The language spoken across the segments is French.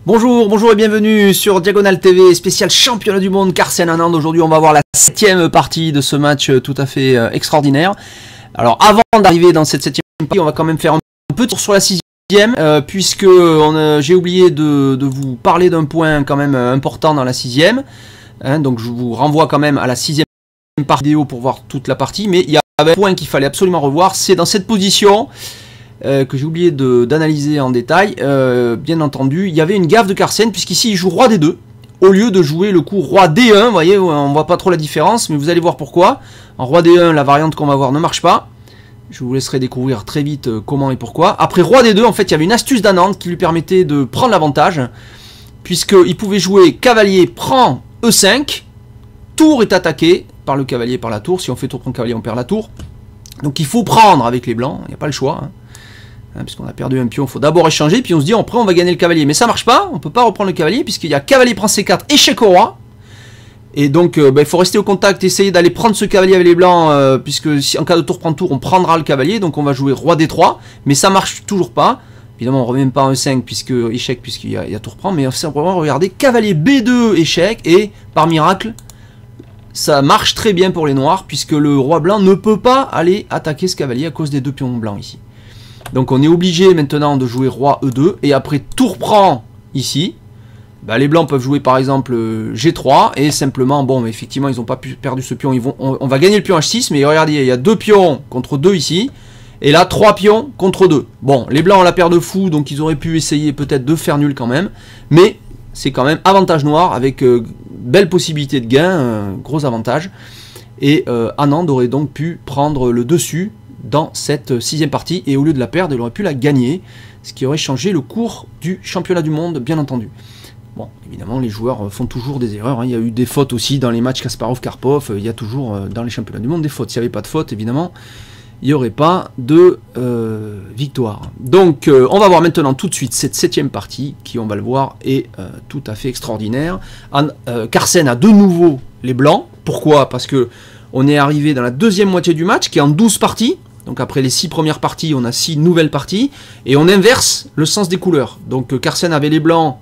Bonjour, bonjour et bienvenue sur Diagonale TV, spécial championnat du monde Carsen Anand. Aujourd'hui on va voir la 7ème partie de ce match tout à fait extraordinaire. Alors avant d'arriver dans cette 7ème partie, on va quand même faire un peu de tour sur la 6ème, puisque j'ai oublié de vous parler d'un point quand même important dans la 6ème. Donc je vous renvoie quand même à la 6ème partie vidéo pour voir toute la partie, mais il y avait un point qu'il fallait absolument revoir, c'est dans cette position. Que j'ai oublié d'analyser en détail. Bien entendu, il y avait une gaffe de Carsen, puisqu'ici il joue roi D2, au lieu de jouer le coup roi D1. Vous voyez, on voit pas trop la différence, mais vous allez voir pourquoi. En roi D1, la variante qu'on va voir ne marche pas. Je vous laisserai découvrir très vite comment et pourquoi. Après roi D2, en fait, il y avait une astuce d'Anand qui lui permettait de prendre l'avantage, puisqu'il pouvait jouer cavalier prend E5, tour est attaqué par le cavalier par la tour. Si on fait tour prend cavalier, on perd la tour. Donc il faut prendre avec les blancs, il n'y a pas le choix. Puisqu'on a perdu un pion, il faut d'abord échanger, puis on se dit après on va gagner le cavalier. Mais ça marche pas, on peut pas reprendre le cavalier, puisqu'il y a cavalier prend C4, échec au roi. Et donc il faut rester au contact, essayer d'aller prendre ce cavalier avec les blancs, puisque si en cas de tour prend tour, on prendra le cavalier. Donc on va jouer roi D3, mais ça marche toujours pas. Évidemment on ne remet même pas un 5, puisque échec, puisqu'il y a tour prend, mais simplement regardez, cavalier B2, échec, et par miracle, ça marche très bien pour les noirs, puisque le roi blanc ne peut pas aller attaquer ce cavalier à cause des deux pions blancs ici. Donc on est obligé maintenant de jouer roi E2, et après tour prend ici, bah les blancs peuvent jouer par exemple G3, et simplement, bon effectivement ils n'ont pas perdu ce pion, on va gagner le pion H6, mais regardez, il y a 2 pions contre 2 ici, et là 3 pions contre 2. Bon, les blancs ont la paire de fous, donc ils auraient pu essayer peut-être de faire nul quand même, mais c'est quand même avantage noir, avec belle possibilité de gain, gros avantage, et Anand aurait donc pu prendre le dessus dans cette 6ème partie, et au lieu de la perdre, il aurait pu la gagner, ce qui aurait changé le cours du championnat du monde, bien entendu. Bon, évidemment, les joueurs font toujours des erreurs, hein. Il y a eu des fautes aussi dans les matchs Kasparov-Karpov, il y a toujours dans les championnats du monde des fautes. S'il n'y avait pas de faute, évidemment, il n'y aurait pas de victoire. Donc, on va voir maintenant tout de suite cette 7ème partie, qui, on va le voir, est tout à fait extraordinaire. Carsen a de nouveau les blancs. Pourquoi? Parce que on est arrivé dans la 2e moitié du match, qui est en 12 parties. Donc après les 6 premières parties, on a 6 nouvelles parties. Et on inverse le sens des couleurs. Donc Carsen avait les blancs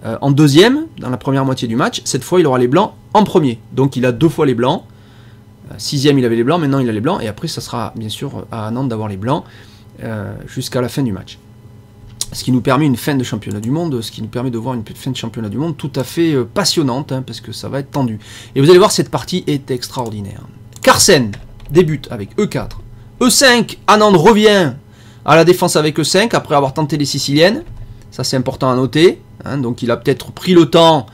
en 2e, dans la première moitié du match. Cette fois, il aura les blancs en premier. Donc il a 2 fois les blancs. 6e, il avait les blancs, maintenant il a les blancs. Et après, ça sera bien sûr à Anand d'avoir les blancs jusqu'à la fin du match. Ce qui nous permet une fin de championnat du monde, ce qui nous permet de voir une fin de championnat du monde tout à fait passionnante, hein, parce que ça va être tendu. Et vous allez voir, cette partie est extraordinaire. Carsen débute avec E4. E5, Anand revient à la défense avec E5, après avoir tenté les siciliennes. Ça c'est important à noter. Hein, donc il a peut-être pris le temps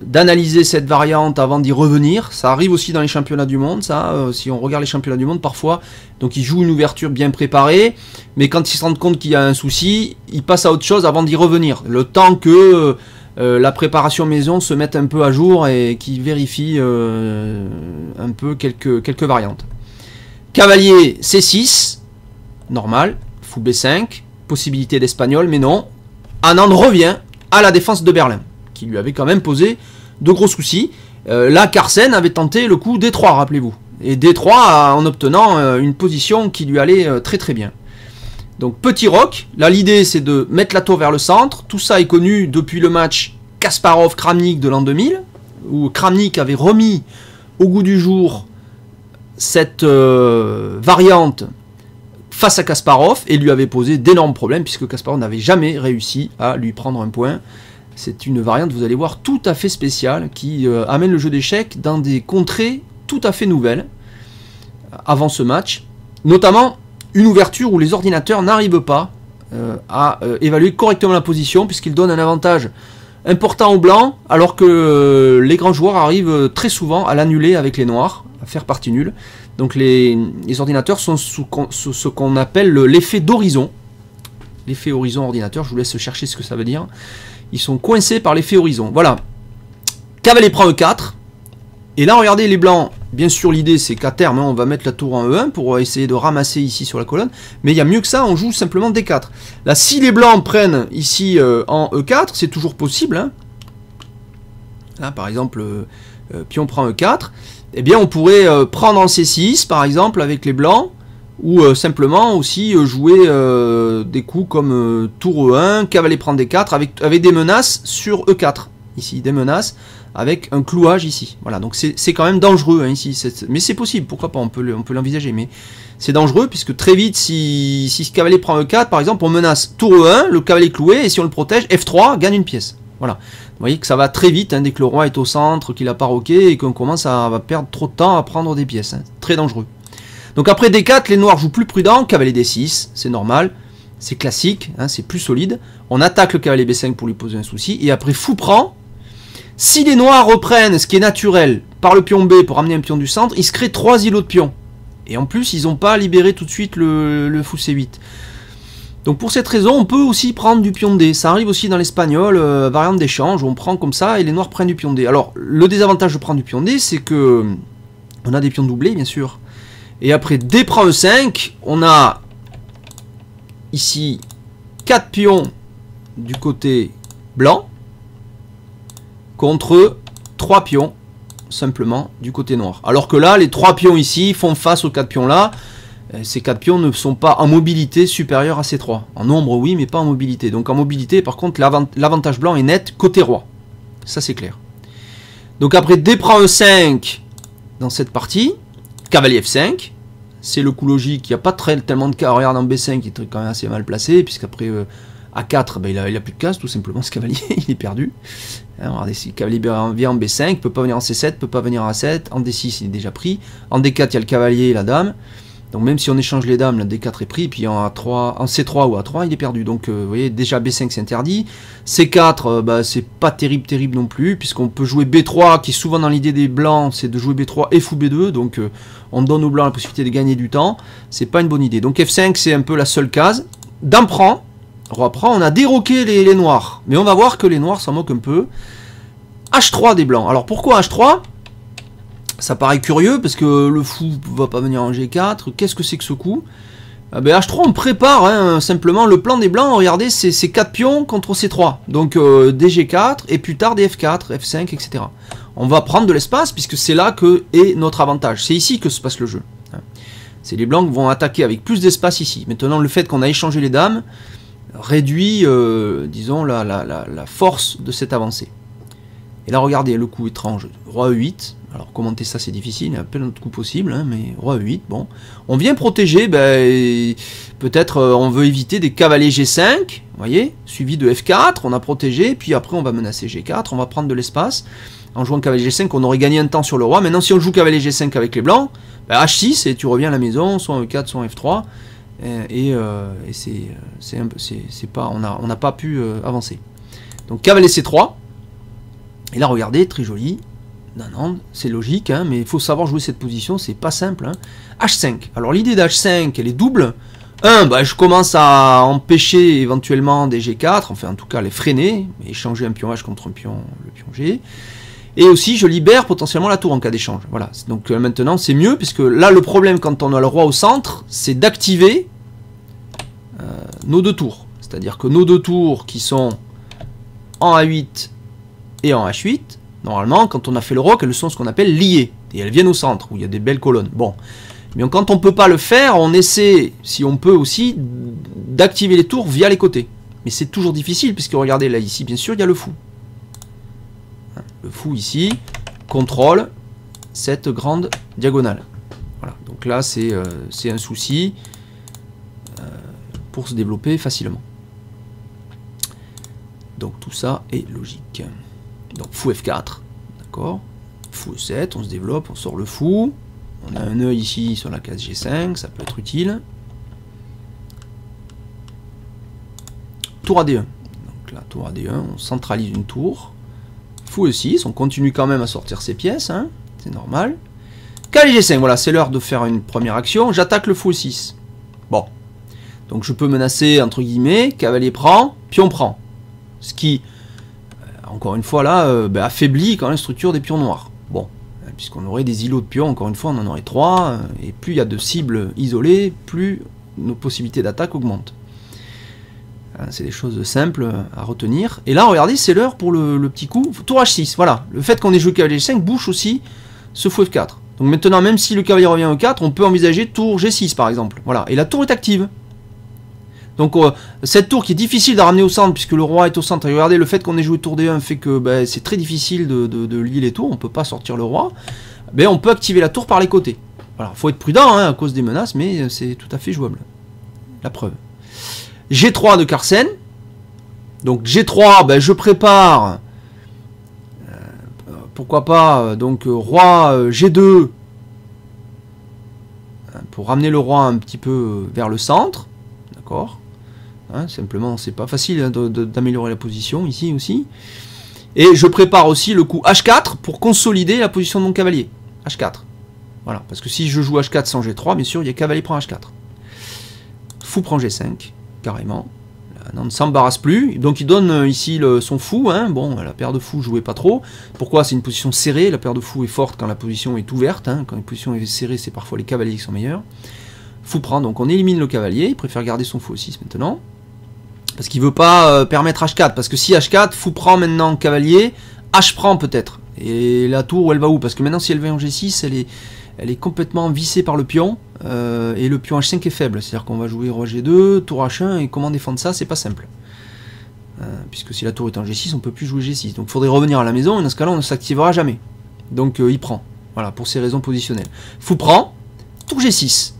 d'analyser cette variante avant d'y revenir. Ça arrive aussi dans les championnats du monde, ça, si on regarde les championnats du monde parfois. Donc il joue une ouverture bien préparée, mais quand il se rend compte qu'il y a un souci, il passe à autre chose avant d'y revenir. Le temps que la préparation maison se mette un peu à jour et qu'il vérifie un peu quelques variantes. Cavalier C6, normal, fou B5, possibilité d'espagnol, mais non. Anand revient à la défense de Berlin, qui lui avait quand même posé de gros soucis. Là, Carsen avait tenté le coup D3, rappelez-vous. Et D3 en obtenant une position qui lui allait très très bien. Donc petit roc, là l'idée c'est de mettre la tour vers le centre. Tout ça est connu depuis le match Kasparov-Kramnik de l'an 2000, où Kramnik avait remis au goût du jour cette variante face à Kasparov et lui avait posé d'énormes problèmes, puisque Kasparov n'avait jamais réussi à lui prendre un point. C'est une variante, vous allez voir, tout à fait spéciale, qui amène le jeu d'échecs dans des contrées tout à fait nouvelles avant ce match. Notamment une ouverture où les ordinateurs n'arrivent pas à évaluer correctement la position, puisqu'ils donnent un avantage important aux blancs, alors que les grands joueurs arrivent très souvent à l'annuler avec les noirs, à faire partie nulle. Donc les ordinateurs sont sous ce qu'on appelle l'effet d'horizon. L'effet horizon ordinateur, je vous laisse chercher ce que ça veut dire. Ils sont coincés par l'effet horizon. Voilà. Cavalier prend E4. Et là, regardez les blancs. Bien sûr, l'idée, c'est qu'à terme, on va mettre la tour en E1 pour essayer de ramasser ici sur la colonne. Mais il y a mieux que ça, on joue simplement D4. Là, si les blancs prennent ici en E4, c'est toujours possible. Hein. Là, par exemple, pion prend E4. Eh bien, on pourrait prendre en C6, par exemple, avec les blancs. ou simplement aussi jouer des coups comme tour E1, cavalier prend D4 avec des menaces sur E4. Ici, des menaces avec un clouage ici. Voilà, donc c'est quand même dangereux hein, ici. Mais c'est possible, pourquoi pas, on peut l'envisager. Mais c'est dangereux puisque très vite, si ce cavalier prend E4, par exemple, on menace tour E1, le cavalier cloué, et si on le protège, F3, gagne une pièce. Voilà. Vous voyez que ça va très vite, hein, dès que le roi est au centre, qu'il a pas roqué, et qu'on commence à perdre trop de temps à prendre des pièces. Hein. Très dangereux. Donc après D4, les noirs jouent plus prudent, cavalier D6, c'est normal, c'est classique, hein, c'est plus solide. On attaque le cavalier B5 pour lui poser un souci, et après fou prend. Si les noirs reprennent ce qui est naturel par le pion B pour amener un pion du centre, il se crée 3 îlots de pions. Et en plus, ils n'ont pas libéré tout de suite le fou C8. Donc pour cette raison, on peut aussi prendre du pion D. Ça arrive aussi dans l'espagnol, variante d'échange, où on prend comme ça et les noirs prennent du pion D. Alors, le désavantage de prendre du pion D, c'est que on a des pions doublés, bien sûr. Et après D prend E5, on a ici 4 pions du côté blanc contre 3 pions simplement du côté noir. Alors que là, les 3 pions ici font face aux 4 pions là. Ces 4 pions ne sont pas en mobilité supérieure à ces 3. En nombre, oui, mais pas en mobilité. Donc en mobilité, par contre, l'avantage blanc est net côté roi. Ça, c'est clair. Donc après D prend E5 dans cette partie. Cavalier F5. C'est le coup logique. Il n'y a pas tellement de cas. Regarde en B5, il est quand même assez mal placé. Puisqu'après A4, ben, il a plus de cases, tout simplement, ce cavalier. Il est perdu. Hein, regardez, si le cavalier vient en B5, il ne peut pas venir en C7, ne peut pas venir en A7. En D6, il est déjà pris. En D4, il y a le cavalier et la dame. Donc même si on échange les dames, le D4 est pris, puis en C3 ou A3, il est perdu. Donc vous voyez, déjà B5 c'est interdit. C4, bah, c'est pas terrible non plus, puisqu'on peut jouer B3, qui est souvent dans l'idée des blancs, c'est de jouer B3 et fou B2, donc on donne aux blancs la possibilité de gagner du temps. C'est pas une bonne idée. Donc F5 c'est un peu la seule case. Dame prend, roi prend, on a déroqué les noirs. Mais on va voir que les noirs s'en moquent un peu. H3 des blancs. Alors pourquoi H3 ? Ça paraît curieux parce que le fou va pas venir en G4. Qu'est-ce que c'est que ce coup? Ben H3 on prépare hein, simplement le plan des blancs. Regardez, c'est 4 pions contre C3. Donc des G4 et plus tard des F4, F5, etc. On va prendre de l'espace puisque c'est là que est notre avantage. C'est ici que se passe le jeu. C'est les blancs qui vont attaquer avec plus d'espace ici. Maintenant le fait qu'on a échangé les dames réduit disons la force de cette avancée. Et là regardez le coup étrange. Roi E8. Alors commenter ça c'est difficile, il y a plein d'autres coups possibles, hein, mais roi E8, bon. On vient protéger, ben, peut-être on veut éviter des cavaliers G5, vous voyez, suivi de F4, on a protégé, puis après on va menacer G4, on va prendre de l'espace. En jouant cavalier G5, on aurait gagné un temps sur le roi. Maintenant si on joue cavalier G5 avec les blancs, ben, H6 et tu reviens à la maison, soit E4, soit F3, et c'est pas, on n'a pas pu avancer. Donc cavalier C3, et là regardez, très joli. Non, c'est logique, hein, mais il faut savoir jouer cette position, c'est pas simple. Hein. H5. Alors l'idée d'H5, elle est double. Bah, je commence à empêcher éventuellement des G4, enfin en tout cas les freiner, échanger un pion H contre le pion G. Et aussi je libère potentiellement la tour en cas d'échange. Voilà. Donc maintenant c'est mieux, puisque là le problème quand on a le roi au centre, c'est d'activer nos deux tours. C'est-à-dire que nos deux tours qui sont en A8 et en H8, normalement, quand on a fait le roc, elles sont ce qu'on appelle liées. Et elles viennent au centre, où il y a des belles colonnes. Bon. Mais quand on ne peut pas le faire, on essaie, si on peut aussi, d'activer les tours via les côtés. Mais c'est toujours difficile, puisque regardez, là, ici, bien sûr, il y a le fou. Le fou, ici, contrôle cette grande diagonale. Voilà. Donc là, c'est un souci pour se développer facilement. Donc tout ça est logique. Donc fou F4, d'accord, fou E7, on se développe, on sort le fou, on a un œil ici sur la case G5, ça peut être utile. Tour AD1, donc là tour AD1, on centralise une tour, fou E6, on continue quand même à sortir ses pièces, hein, c'est normal. Cavalier G5, voilà, c'est l'heure de faire une première action, j'attaque le fou E6. Bon, donc je peux menacer, entre guillemets, cavalier prend, pion prend, ce qui... encore une fois là, affaiblit quand même la structure des pions noirs. Bon, puisqu'on aurait des îlots de pions, encore une fois on en aurait 3, et plus il y a de cibles isolées, plus nos possibilités d'attaque augmentent. C'est des choses simples à retenir. Et là regardez, c'est l'heure pour le petit coup, tour H6, voilà. Le fait qu'on ait joué cavalier G5 bouche aussi ce fou F4. Donc maintenant, même si le cavalier revient au 4, on peut envisager tour G6 par exemple. Voilà, et la tour est active. Donc cette tour qui est difficile de ramener au centre puisque le roi est au centre. Et regardez, le fait qu'on ait joué tour D1 fait que ben, c'est très difficile de lier les tours. On ne peut pas sortir le roi. Ben, on peut activer la tour par les côtés. Voilà, faut être prudent hein, à cause des menaces, mais c'est tout à fait jouable. La preuve. G3 de Carsen. Donc G3, ben, je prépare. Pourquoi pas, donc roi G2. Pour ramener le roi un petit peu vers le centre. D'accord. Hein, simplement, c'est pas facile hein, d'améliorer la position ici aussi. Et je prépare aussi le coup H4 pour consolider la position de mon cavalier. H4. Voilà, parce que si je joue H4 sans G3, bien sûr, il y a cavalier prend H4. Fou prend G5, carrément. Là, on ne s'embarrasse plus. Donc il donne ici son fou. Hein. Bon, la paire de fous, jouait pas trop. Pourquoi? C'est une position serrée. La paire de fous est forte quand la position est ouverte. Hein. Quand la position est serrée, c'est parfois les cavaliers qui sont meilleurs. Fou prend, donc on élimine le cavalier. Il préfère garder son fou 6 maintenant. Parce qu'il veut pas permettre H4. Parce que si H4, fou prend maintenant cavalier, H prend peut-être. Et la tour, elle va où? Parce que maintenant, si elle va en G6, elle est complètement vissée par le pion. Et le pion H5 est faible. C'est-à-dire qu'on va jouer roi G2, tour H1. Et comment défendre ça? C'est pas simple. Puisque si la tour est en G6, on peut plus jouer G6. Donc il faudrait revenir à la maison. Et dans ce cas-là, on ne s'activera jamais. Donc il prend. Voilà, pour ces raisons positionnelles. Fou prend, tour G6.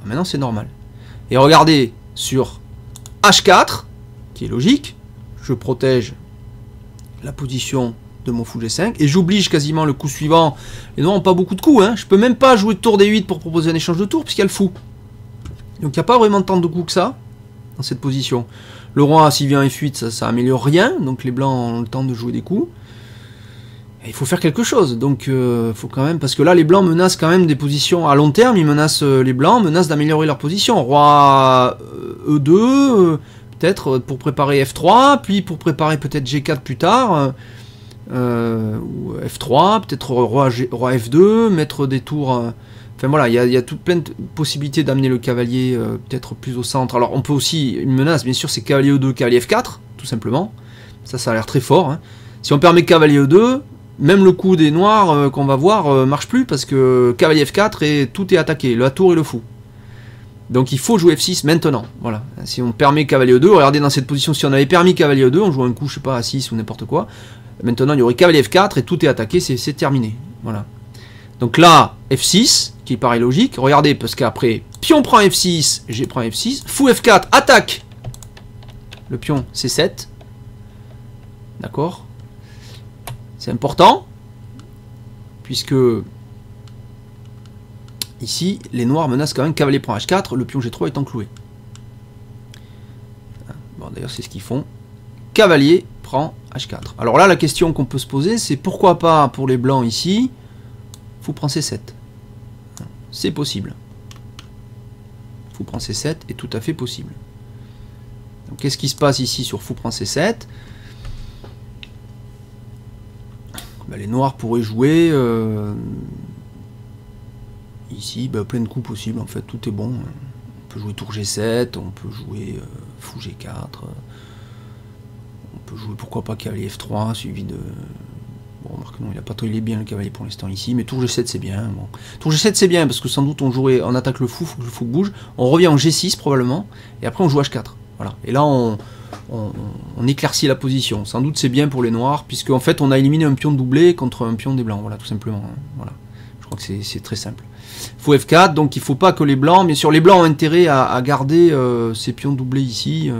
Maintenant, c'est normal. Et regardez sur H4, qui est logique. Je protège la position de mon fou G5 et j'oblige quasiment le coup suivant. Les noirs n'ont pas beaucoup de coups, hein. Je peux même pas jouer tour D8 pour proposer un échange de tours puisqu'il y a le fou. Donc il n'y a pas vraiment tant de coups que ça dans cette position. Le roi s'il vient F8 ça améliore rien, donc les blancs ont le temps de jouer des coups. Et il faut faire quelque chose, donc faut quand même, parce que là les blancs menacent quand même des positions à long terme, ils menacent les blancs, menacent d'améliorer leur position. Roi E2, peut-être pour préparer F3, puis pour préparer peut-être G4 plus tard. Ou F3, peut-être roi F2, mettre des tours. Enfin voilà, il y a tout plein de possibilités d'amener le cavalier peut-être plus au centre. Alors on peut aussi, une menace bien sûr, c'est cavalier E2, cavalier F4, tout simplement. Ça a l'air très fort. Hein. Si on permet cavalier E2, même le coup des noirs qu'on va voir marche plus parce que cavalier F4 et tout est attaqué, la tour et le fou. Donc il faut jouer F6 maintenant. Voilà. Si on permet cavalier E2, regardez dans cette position, si on avait permis cavalier E2, on joue un coup, je sais pas, à 6 ou n'importe quoi. Maintenant, il y aurait cavalier F4 et tout est attaqué, c'est terminé. Voilà. Donc là, F6, qui paraît logique. Regardez, parce qu'après, pion prend F6, G prend F6. Fou F4, attaque. Le pion C7. D'accord. C'est important. Puisque ici, les noirs menacent quand même cavalier prend H4. Le pion G3 est encloué. Bon, d'ailleurs, c'est ce qu'ils font. Cavalier prend H4. Alors là, la question qu'on peut se poser, c'est pourquoi pas pour les blancs ici, fou prend C7. C'est possible. Fou prend C7 est tout à fait possible. Donc qu'est-ce qui se passe ici sur fou prend C7? Ben, les noirs pourraient jouer ici, ben, plein de coups possibles en fait, tout est bon. On peut jouer tour G7, on peut jouer fou G4. On peut jouer pourquoi pas cavalier F3 suivi de... Bon, remarque non, il est bien le cavalier pour l'instant ici, mais tour G7 c'est bien. Bon. Tour G7 c'est bien parce que sans doute on attaque le fou, faut que le fou bouge. On revient en G6 probablement, et après on joue H4. Voilà. Et là on éclaircit la position. Sans doute c'est bien pour les noirs, puisque en fait on a éliminé un pion doublé contre un pion des blancs. Voilà, tout simplement. Voilà. Je crois que c'est très simple. Fou F4, donc il ne faut pas que les blancs, bien sûr les blancs ont intérêt à garder ces pions doublés ici.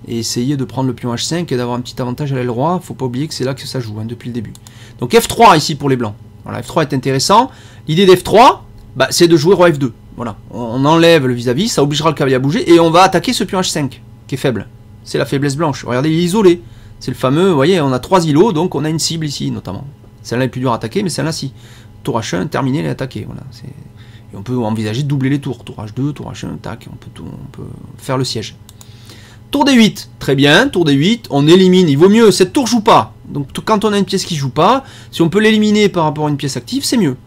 Et essayer de prendre le pion H5 et d'avoir un petit avantage à l'aile roi. Faut pas oublier que c'est là que ça joue, hein, depuis le début. Donc F3 ici pour les blancs. Voilà, F3 est intéressant. L'idée d'F3, bah, c'est de jouer roi F2. Voilà, on enlève le vis-à-vis, ça obligera le cavalier à bouger, et on va attaquer ce pion H5, qui est faible. C'est la faiblesse blanche. Regardez, il est isolé. C'est le fameux, vous voyez, on a 3 îlots, donc on a une cible ici, notamment. Celle-là est plus dure à attaquer, mais celle-là, si. Tour H1, terminé, elle est attaquée. Voilà, et on peut envisager de doubler les tours. Tour H2, tour H1, tac, on peut faire le siège. Tour D8, très bien, tour D8, on élimine, il vaut mieux, cette tour joue pas. Donc quand on a une pièce qui joue pas, si on peut l'éliminer par rapport à une pièce active, c'est mieux.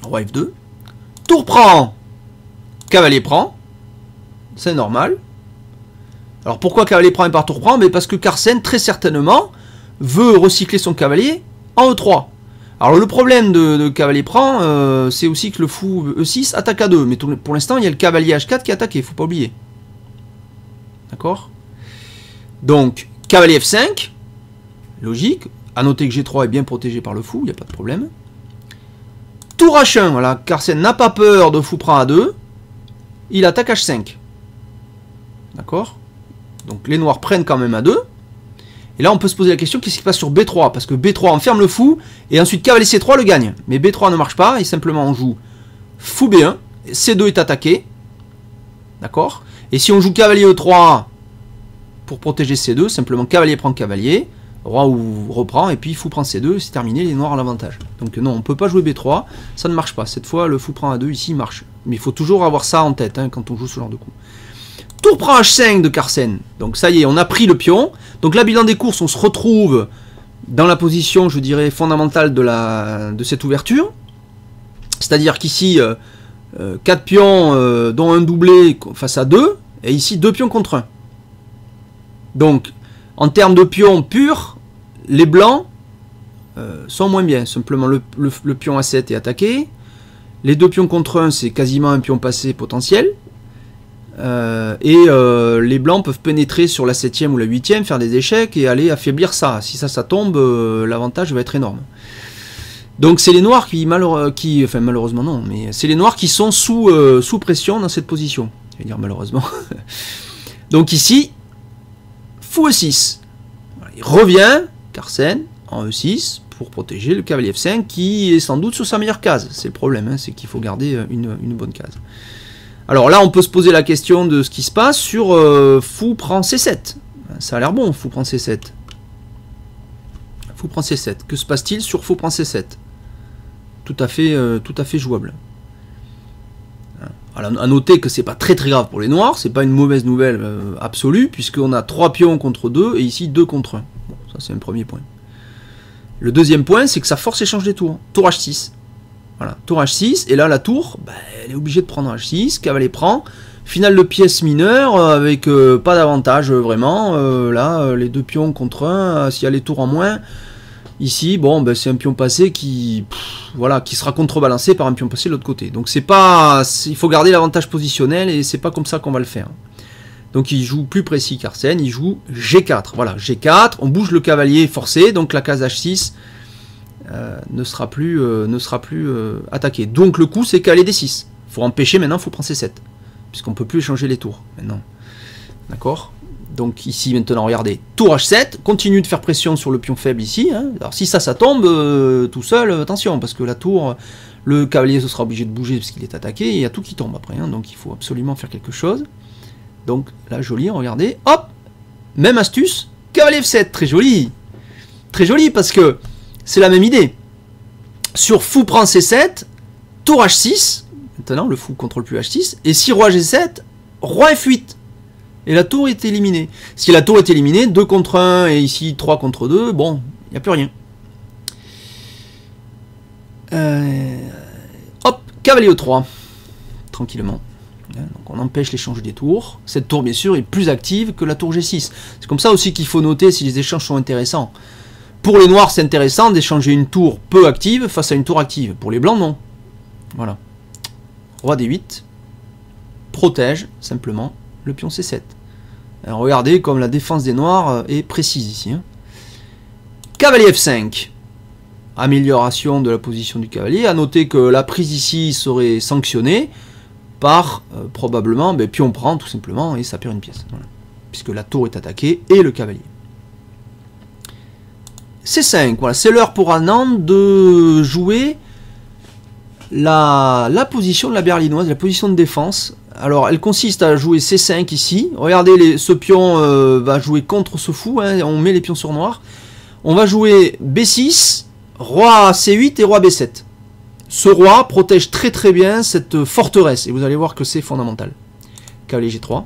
Roi F2, tour prend, cavalier prend, c'est normal. Alors pourquoi cavalier prend et par tour prend? Mais parce que Carsen, très certainement, veut recycler son cavalier en E3. Alors le problème de cavalier prend, c'est aussi que le fou E6 attaque à 2. Mais pour l'instant, il y a le cavalier H4 qui est attaqué, faut pas oublier. D'accord? Donc, cavalier F5, logique. A noter que G3 est bien protégé par le fou, il n'y a pas de problème. Tour H1, voilà, Carsen n'a pas peur de fou prend A2. Il attaque H5. D'accord? Donc les noirs prennent quand même A2. Et là on peut se poser la question, qu'est-ce qui se passe sur B3? Parce que B3 enferme le fou, et ensuite cavalier C3 le gagne. Mais B3 ne marche pas, et simplement on joue fou B1, C2 est attaqué. D'accord? Et si on joue cavalier E3 pour protéger C2, simplement cavalier prend cavalier, roi ou reprend, et puis fou prend C2, c'est terminé, les noirs ont l'avantage. Donc non, on ne peut pas jouer B3, ça ne marche pas. Cette fois, le fou prend A2, ici, il marche. Mais il faut toujours avoir ça en tête, hein, quand on joue ce genre de coup. Tour prend H5 de Carsen. Donc ça y est, on a pris le pion. Donc là, bilan des courses, on se retrouve dans la position, je dirais, fondamentale de cette ouverture. C'est-à-dire qu'ici, 4 pions, dont un doublé face à 2, et ici 2 pions contre 1. Donc, en termes de pions purs, les blancs sont moins bien. Simplement, le pion A7 est attaqué. Les 2 pions contre 1, c'est quasiment un pion passé potentiel. Les blancs peuvent pénétrer sur la 7e ou la 8e, faire des échecs et aller affaiblir ça. Si ça tombe, l'avantage va être énorme. Donc c'est les noirs enfin malheureusement non, mais c'est les noirs qui sont sous pression dans cette position. Je vais dire malheureusement. Donc ici, fou E6. Il revient, Carsen, en E6, pour protéger le cavalier F5, qui est sans doute sur sa meilleure case. C'est le problème, hein, c'est qu'il faut garder une bonne case. Alors là, on peut se poser la question de ce qui se passe sur fou prend C7. Ça a l'air bon, fou prend C7. Fou prend C7. Que se passe-t-il sur fou prend C7? Tout à fait jouable. Alors, à noter que c'est pas très grave pour les noirs, c'est pas une mauvaise nouvelle absolue, puisqu'on a 3 pions contre 2, et ici 2 contre 1. Bon, ça c'est un premier point. Le deuxième point, c'est que ça force l'échange des tours. Tour H6. Voilà, tour H6, et là la tour, elle est obligée de prendre H6, cavalier prend, finale de pièce mineure, avec pas d'avantage vraiment, là, les 2 pions contre 1, s'il y a les tours en moins, ici, bon, c'est un pion passé qui sera contrebalancé par un pion passé de l'autre côté. Donc c'est pas, il faut garder l'avantage positionnel, et c'est pas comme ça qu'on va le faire. Donc il joue plus précis Carsen, il joue G4, voilà, G4, on bouge le cavalier forcé, donc la case H6, ne sera plus attaqué. Donc le coup c'est cavalier D6. Il faut empêcher maintenant, il faut prendre C7. Puisqu'on ne peut plus échanger les tours maintenant. D'accord? Donc ici maintenant, regardez, tour H7, continue de faire pression sur le pion faible ici. Hein. Alors si ça tombe tout seul, attention, parce que la tour, le cavalier ce sera obligé de bouger parce qu'il est attaqué, et il y a tout qui tombe après. Hein, donc il faut absolument faire quelque chose. Donc là, joli, regardez, hop, même astuce, cavalier F7, très joli. Très joli parce que c'est la même idée. Sur fou prend C7, tour H6. Maintenant, le fou contrôle plus H6. Et si roi G7, roi F8. Et la tour est éliminée. Si la tour est éliminée, 2 contre 1 et ici 3 contre 2, bon, il n'y a plus rien. Hop, cavalier E3. Tranquillement. Donc on empêche l'échange des tours. Cette tour, bien sûr, est plus active que la tour G6. C'est comme ça aussi qu'il faut noter si les échanges sont intéressants. Pour les noirs, c'est intéressant d'échanger une tour peu active face à une tour active. Pour les blancs, non. Voilà. Roi D8 protège simplement le pion C7. Alors, regardez comme la défense des noirs est précise ici. Hein. Cavalier F5. Amélioration de la position du cavalier. A noter que la prise ici serait sanctionnée par probablement pion prend tout simplement et ça perd une pièce. Voilà. Puisque la tour est attaquée et le cavalier. C5, voilà, c'est l'heure pour Anand de jouer la position de la berlinoise, la position de défense. Alors, elle consiste à jouer C5 ici. Regardez, ce pion va jouer contre ce fou, hein, on met les pions sur noir. On va jouer B6, roi C8 et roi B7. Ce roi protège très bien cette forteresse, et vous allez voir que c'est fondamental. Cavalier G3.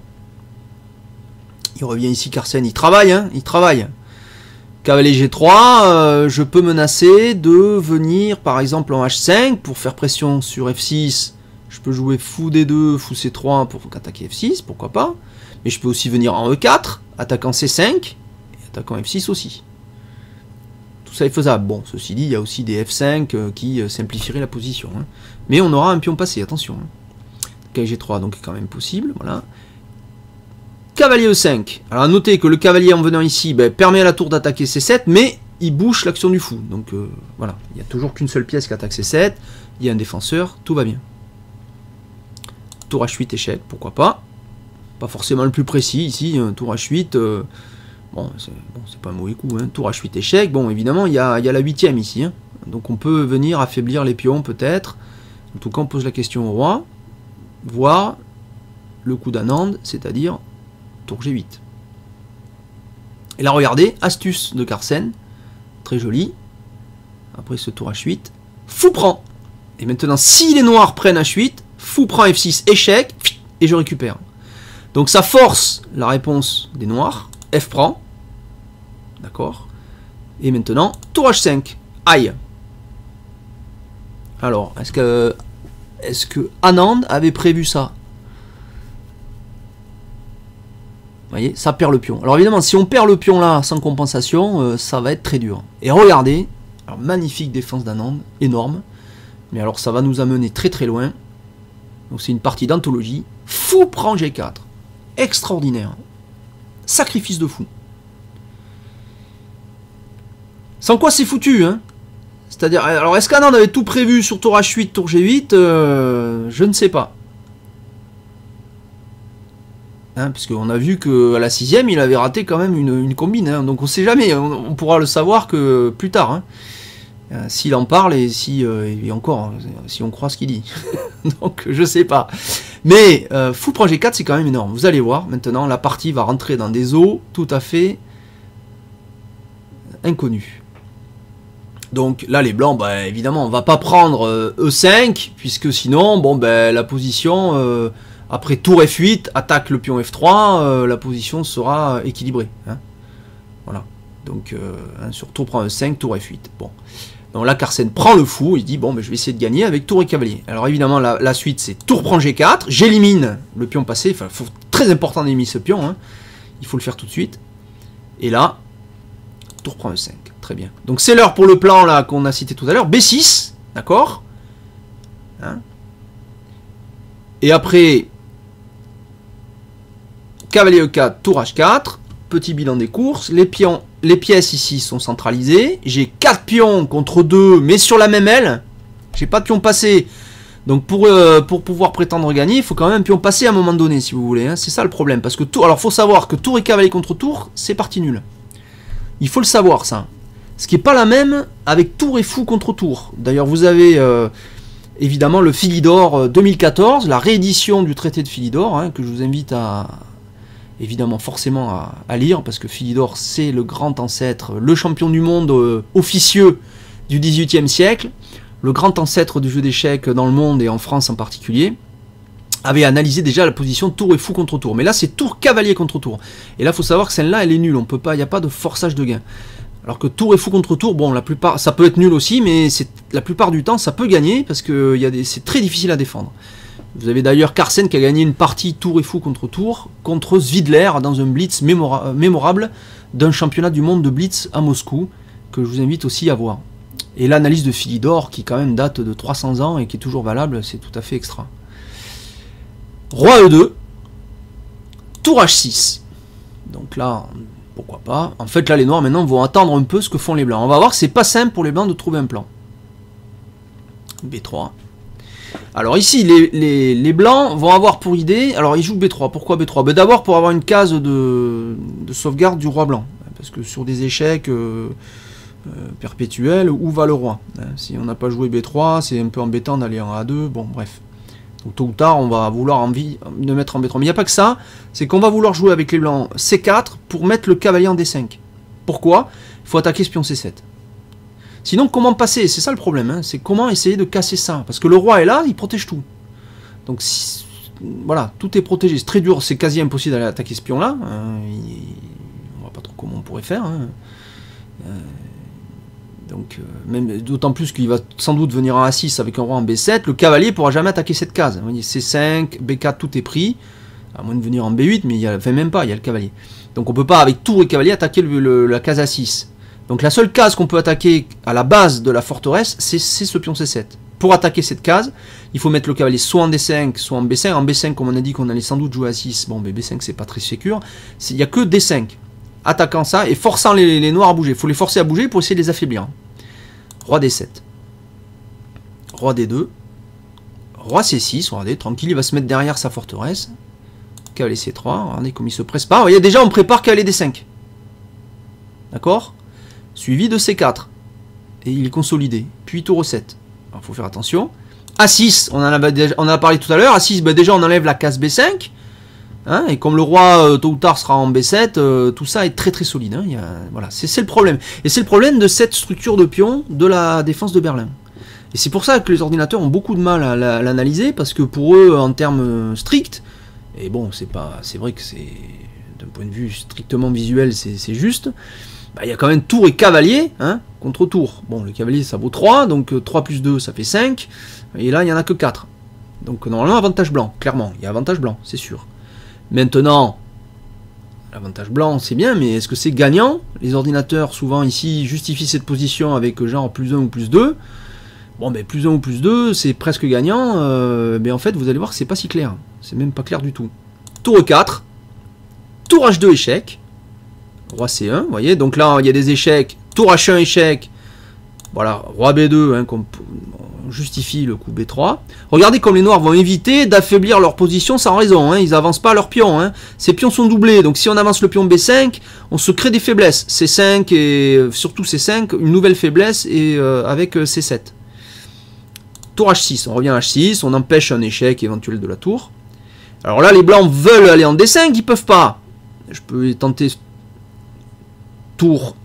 Il revient ici, Carsen, il travaille, hein, il travaille. Cavalier G3, je peux menacer de venir par exemple en H5 pour faire pression sur F6. Je peux jouer fou D2, fou C3 pour attaquer F6, pourquoi pas. Mais je peux aussi venir en E4, attaquant C5 et attaquant F6 aussi. Tout ça est faisable. Bon, ceci dit, il y a aussi des F5 qui simplifieraient la position. Hein. Mais on aura un pion passé, attention. Hein. Cavalier G3, donc est quand même possible. Voilà. Cavalier E5. Alors notez que le cavalier en venant ici permet à la tour d'attaquer C7, mais il bouche l'action du fou. Donc voilà, il n'y a toujours qu'une seule pièce qui attaque C7. Il y a un défenseur, tout va bien. Tour H8 échec, pourquoi pas. Pas forcément le plus précis ici. Tour H8, bon, c'est pas un mauvais coup. Hein. Tour H8 échec, bon évidemment il y a la 8ème ici. Hein. Donc on peut venir affaiblir les pions peut-être. En tout cas on pose la question au roi. Voir le coup d'Anand, c'est-à-dire tour G8. Et là regardez, astuce de Carsen, très jolie. Après ce tour H8, fou prend. Et maintenant si les noirs prennent H8, fou prend F6, échec, et je récupère. Donc ça force la réponse des noirs, F prend. D'accord. Et maintenant, tour H5, aïe. Alors, est-ce que Anand avait prévu ça? Vous voyez, ça perd le pion. Alors évidemment, si on perd le pion là sans compensation, ça va être très dur. Et regardez, alors magnifique défense d'Anand, énorme. Mais alors ça va nous amener très très loin. Donc c'est une partie d'anthologie. Fou prend G4. Extraordinaire. Sacrifice de fou. Sans quoi c'est foutu, hein. C'est-à-dire, alors est-ce qu'Anand avait tout prévu sur tour H8, tour G8 je ne sais pas. Hein, parce qu'on a vu qu'à la 6ème, il avait raté quand même une combine. Hein, donc on ne sait jamais, on pourra le savoir que plus tard. Hein, s'il en parle et si et encore, si on croit ce qu'il dit. Donc je sais pas. Mais fou prend G4, c'est quand même énorme. Vous allez voir, maintenant, la partie va rentrer dans des eaux tout à fait inconnues. Donc là, les blancs, évidemment, on va pas prendre E5, puisque sinon, bon, la position... après tour F8, attaque le pion F3, la position sera équilibrée. Hein. Voilà. Donc, sur tour prend E5, tour F8. Bon. Donc là, Carsen prend le fou, il dit, bon, je vais essayer de gagner avec tour et cavalier. Alors évidemment, la suite, c'est tour prend G4, j'élimine le pion passé, enfin, très important d'éliminer ce pion, hein. Il faut le faire tout de suite. Et là, tour prend E5, très bien. Donc c'est l'heure pour le plan là qu'on a cité tout à l'heure, B6, d'accord, hein. Et après... Cavalier E4, tour H4, petit bilan des courses, les pièces ici sont centralisées, j'ai 4 pions contre 2, mais sur la même aile, j'ai pas de pion passé, donc pour pouvoir prétendre gagner, il faut quand même un pion passé à un moment donné, si vous voulez, hein. C'est ça le problème, parce que tour, alors faut savoir que tour et cavalier contre tour, c'est parti nul, il faut le savoir ça, ce qui n'est pas la même avec tour et fou contre tour, d'ailleurs vous avez... évidemment le Philidor 2014, la réédition du traité de Philidor, hein, que je vous invite à... évidemment forcément à lire, parce que Philidor c'est le grand ancêtre, le champion du monde officieux du XVIIIe siècle, le grand ancêtre du jeu d'échecs dans le monde et en France en particulier, avait analysé déjà la position tour et fou contre tour. Mais là c'est tour cavalier contre tour. Et là il faut savoir que celle-là elle est nulle, on peut pas, il n'y a pas de forçage de gain. Alors que tour et fou contre tour, bon la plupart, ça peut être nul aussi, mais la plupart du temps ça peut gagner, parce que c'est très difficile à défendre. Vous avez d'ailleurs Carsen qui a gagné une partie tour et fou contre Zvidler dans un blitz mémorable d'un championnat du monde de blitz à Moscou, que je vous invite aussi à voir. Et l'analyse de Philidor qui quand même date de 300 ans et qui est toujours valable, c'est tout à fait extra. Roi E2, tour H6. Donc là, pourquoi pas. En fait là les noirs maintenant vont attendre un peu ce que font les blancs. On va voir que c'est pas simple pour les blancs de trouver un plan. B3. Alors ici, les blancs vont avoir pour idée... Alors ils jouent B3. Pourquoi B3 d'abord pour avoir une case de sauvegarde du roi blanc. Parce que sur des échecs perpétuels, où va le roi? Si on n'a pas joué B3, c'est un peu embêtant d'aller en A2. Bon, bref. Donc tôt ou tard, on va vouloir envie de mettre en B3. Mais il n'y a pas que ça. C'est qu'on va vouloir jouer avec les blancs C4 pour mettre le cavalier en D5. Pourquoi? Il faut attaquer ce pion C7. Sinon, comment passer? C'est ça le problème, hein. C'est comment essayer de casser ça. Parce que le roi est là, il protège tout. Donc, voilà, tout est protégé. C'est très dur, c'est quasi impossible d'aller attaquer ce pion-là. On voit pas trop comment on pourrait faire. Hein. Même d'autant plus qu'il va sans doute venir en A6 avec un roi en B7. Le cavalier ne pourra jamais attaquer cette case. Vous voyez, C5, B4, tout est pris. À moins de venir en B8, mais il y a, enfin, même pas, il y a le cavalier. Donc on ne peut pas, avec tour et cavalier, attaquer la case A6. Donc la seule case qu'on peut attaquer à la base de la forteresse, c'est ce pion C7. Pour attaquer cette case, il faut mettre le cavalier soit en D5, soit en B5. En B5, comme on a dit qu'on allait sans doute jouer à 6, bon, mais B5 c'est pas très sécure. Il n'y a que D5. Attaquant ça et forçant les noirs à bouger. Il faut les forcer à bouger pour essayer de les affaiblir. Roi D7. Roi D2. Roi C6, regardez, tranquille, il va se mettre derrière sa forteresse. Cavalier C3, regardez comme il se presse pas. Vous voyez, déjà on prépare cavalier D5. D'accord? Suivi de C4. Et il est consolidé. Puis tour E7. Alors il faut faire attention. A6, on en a parlé tout à l'heure. A6, ben déjà on enlève la case B5. Hein, et comme le roi tôt ou tard sera en B7, tout ça est très très solide. Hein, voilà, c'est le problème. Et c'est le problème de cette structure de pion de la défense de Berlin. Et c'est pour ça que les ordinateurs ont beaucoup de mal à l'analyser, parce que pour eux, en termes stricts, et bon, c'est vrai que c'est d'un point de vue strictement visuel, c'est juste. Bah, il y a quand même tour et cavalier, hein, contre tour. Bon, le cavalier ça vaut 3, donc 3 plus 2 ça fait 5, et là il n'y en a que 4. Donc normalement avantage blanc, clairement, il y a avantage blanc, c'est sûr. Maintenant, l'avantage blanc c'est bien, mais est-ce que c'est gagnant? Les ordinateurs souvent ici justifient cette position avec genre plus 1 ou plus 2. Bon, mais plus 1 ou plus 2, c'est presque gagnant, mais en fait, vous allez voir que c'est pas si clair. C'est même pas clair du tout. Tour E4, tour H2 échec, roi C1, vous voyez, donc là, il y a des échecs, tour H1 échec, voilà, roi B2, hein, on justifie le coup B3. Regardez comme les noirs vont éviter d'affaiblir leur position sans raison, hein, ils avancent pas leurs pions, hein. Ces pions sont doublés, donc si on avance le pion B5, on se crée des faiblesses, C5 et surtout C5, une nouvelle faiblesse et avec C7. Tour H6, on revient à H6, on empêche un échec éventuel de la tour. Alors là, les blancs veulent aller en D5, ils peuvent pas. Je peux tenter tour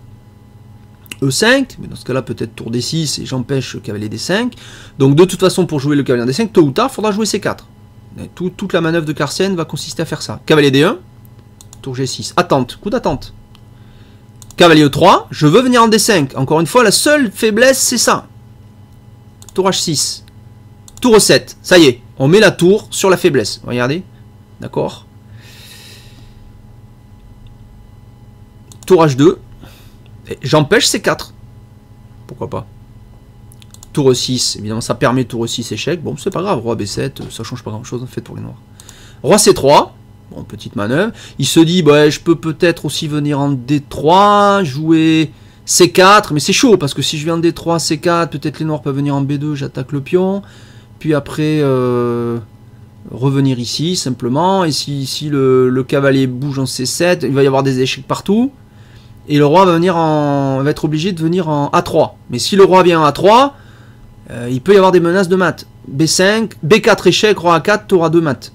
E5, mais dans ce cas-là, peut-être tour D6 et j'empêche le cavalier D5. Donc de toute façon, pour jouer le cavalier en D5, tôt ou tard, il faudra jouer C4. Toute la manœuvre de Carsen va consister à faire ça. Cavalier D1, tour G6, attente, coup d'attente. Cavalier E3, je veux venir en D5. Encore une fois, la seule faiblesse, c'est ça. Tour H6. Tour E7. Ça y est, on met la tour sur la faiblesse. Regardez. D'accord. Tour H2. J'empêche C4. Pourquoi pas. Tour E6. Évidemment, ça permet tour E6 échec. Bon, c'est pas grave. Roi B7, ça change pas grand chose en fait pour les noirs. Roi C3. Bon, petite manœuvre. Il se dit, bah, je peux peut-être aussi venir en D3, jouer C4, mais c'est chaud, parce que si je viens en D3, C4, peut-être les noirs peuvent venir en B2, j'attaque le pion, puis après, revenir ici, simplement, et si le cavalier bouge en C7, il va y avoir des échecs partout, et le roi va être obligé de venir en A3. Mais si le roi vient en A3, il peut y avoir des menaces de mat. B5, B4 échec, roi A4, tour A2 mat.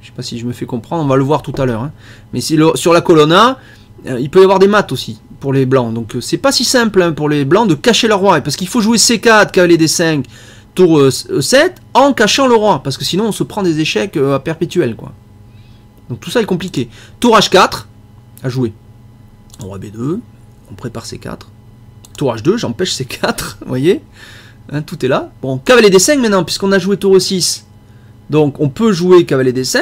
Je sais pas si je me fais comprendre, on va le voir tout à l'heure. Hein. Mais sur la colonna, il peut y avoir des maths aussi pour les blancs. Donc c'est pas si simple hein, pour les blancs de cacher leur roi. Parce qu'il faut jouer C4, cavalier D5, tour E7 en cachant le roi. Parce que sinon on se prend des échecs à perpétuel. Quoi. Donc tout ça est compliqué. Tour H4 à jouer. Roi B2, on prépare C4. Tour H2, j'empêche C4. Vous voyez hein, tout est là. Bon, cavalier D5 maintenant, puisqu'on a joué tour E6. Donc on peut jouer cavalier D5,